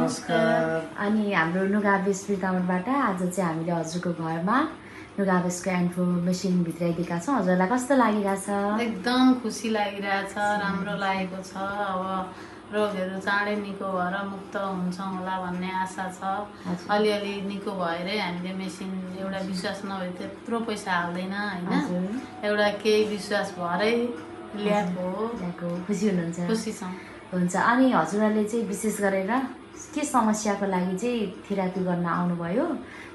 नमस्कार। अनि हाम्रो नुगाबेस बिर्तामबाट आज चाहिँ हामीले हजुरको घरमा नुगाबेसको एन्फो मेसिन भित्राइदिएका छौँ। हजुरलाई कस्तो लागिरहेछ? एकदम खुसी लागिरहेछ, राम्रो लागेको छ। अब रोगहरू चाँडै निको भएर मुक्त हुन्छौँ होला भन्ने आशा छ। अलिअलि निको भएरै हामीले मेसिन एउटा विश्वास नभए त्यत्रो पैसा हाल्दैन होइन, एउटा केही विश्वास भएरै ल्याएको हो। खुसी हुनुहुन्छ? खुसी छौँ। हुन्छ। अनि हजुरहरूले चाहिँ विशेष गरेर के समस्याको लागि चाहिँ थेरापी गर्न आउनुभयो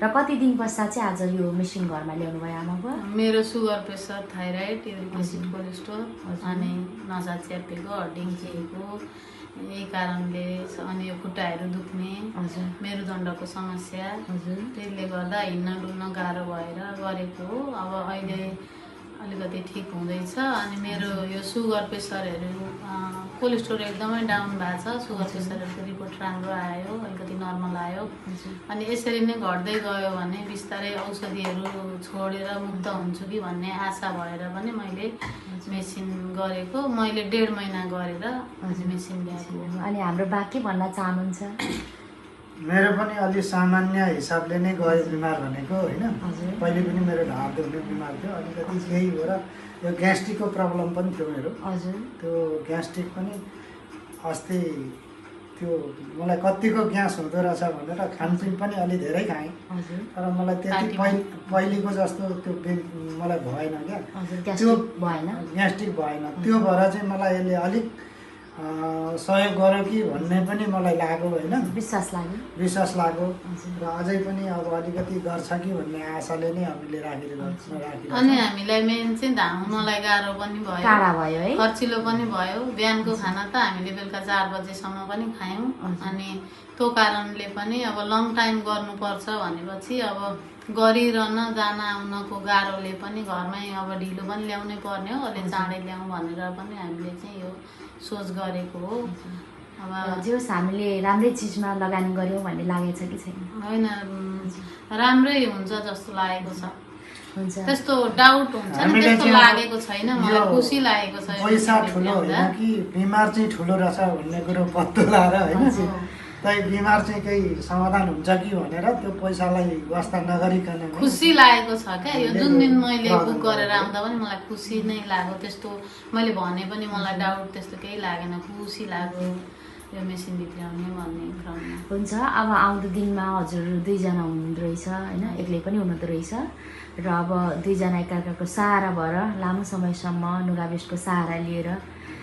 र कति दिन पश्चात चाहिँ आज यो मेसिन घरमा ल्याउनु भयो आमाको? मेरो sugar, pressure, thyroid, uric acid, cholesterol अनि नसा च्यापेको, हड्डी चिएको, यही कारणले अनि यो खुट्टाहरू दुख्ने, मेरुदण्डको समस्या, त्यसले गर्दा हिँड्न डुल्न गाह्रो भएर गरेको हो। अब अहिले अलिकति ठिक हुँदैछ। अनि मेरो यो सुगर, प्रेसरहरू, कोलेस्ट्रोल एकदमै डाउन भएको छ। सुगर, प्रेसरहरूको रिपोर्ट राम्रो आयो, अलिकति नर्मल आयो। अनि यसरी नै घट्दै गयो भने बिस्तारै औषधिहरू छोडेर मुक्त हुन्छु कि भन्ने आशा भएर पनि मैले मेसिन गरेको। मैले 1.5 महिना गरेर मेसिन ल्याएको। अनि हाम्रो बाँकी भन्न चाहनुहुन्छ? मेरो पनि अलि सामान्य हिसाबले नै गयो बिमार भनेको होइन। पहिले पनि मेरो ढाड दुख्ने बिमार थियो, अलिकति केही भएर यो ग्यास्ट्रिकको प्रब्लम पनि थियो मेरो। त्यो ग्यास्ट्रिक पनि अस्ति त्यो मलाई कतिको ग्यास हुँदो रहेछ भनेर खानपिन पनि अलि धेरै खाएँ, तर मलाई त्यति पहिलेको जस्तो त्यो मलाई भएन क्या, त्यो भएन, ग्यास्ट्रिक भएन। त्यो भएर चाहिँ मलाई यसले अलिक सहयोग गर्यो कि भन्ने पनि मलाई लाग्यो होइन, विश्वास लाग्यो। र अझै पनि अब अलिकति गर्छ कि भन्ने आशाले नै हामीले राखिरहेको। अनि हामीलाई मेन चाहिँ धाउनलाई गाह्रो पनि भयो, खर्चिलो पनि भयो। बिहानको खाना त हामीले बेलुका 4 बजेसम्म पनि खायौँ। अनि त्यो कारणले पनि अब लङ टाइम गर्नुपर्छ भनेपछि अब गरिरहन जान आउनको गाह्रोले पनि घरमै अब ढिलो पनि ल्याउनै पर्ने हो। अलि चाँडै ल्याउँ भनेर पनि हामीले चाहिँ यो सोच गरेको हो। अब जे होस् हामीले राम्रै चिजमा लगानी गऱ्यौँ भन्ने लागेको छ कि छैन? होइन, राम्रै हुन्छ जस्तो लागेको छ। हुन्छ, त्यस्तो डाउट हुन्छ नि, त्यस्तो लागेको छैन। मलाई खुसी लागेको छ। पैसा ठुलो होइन कि बिमार चाहिँ ठुलो रहेछ भन्ने कुरो पत्तो लाएर होइन, तै बिमार चाहिँ केही समाधान हुन्छ कि भनेर त्यो पैसालाई वास्ता नगरिकन खुसी लागेको छ क्या। यो जुन दिन मैले बुक गरेर आउँदा पनि मलाई खुसी नै लाग्यो। त्यस्तो मैले भने पनि मलाई डाउट त्यस्तो केही लागेन, खुसी लाग्यो यो मेसिन भित्राउने भन्ने क्रममा। हुन्छ। अब आउँदो दिनमा हजुर 2 जना हुनुहुँदो रहेछ होइन, एक्लै पनि हुनुहुँदो रहेछ र अब 2 जना एकाअर्काको सहारा भएर लामो समयसम्म नुगाबेसको सहारा लिएर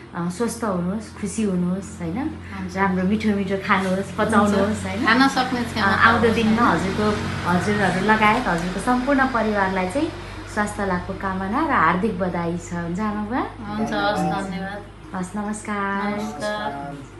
स्वस्थ हुनुहोस्, खुसी हुनुहोस् होइन, राम्रो मिठो मिठो खानुहोस्, पचाउनुहोस् होइन, खान सक्ने क्षमता। आउँदो दिनमा हजुरहरू लगायत हजुरको सम्पूर्ण परिवारलाई चाहिँ स्वास्थ्य लाभको कामना र हार्दिक बधाई छ। हुन्छ आमा बुवा? हुन्छ, हस्, धन्यवाद। हस्, नमस्कार। नमस्कार।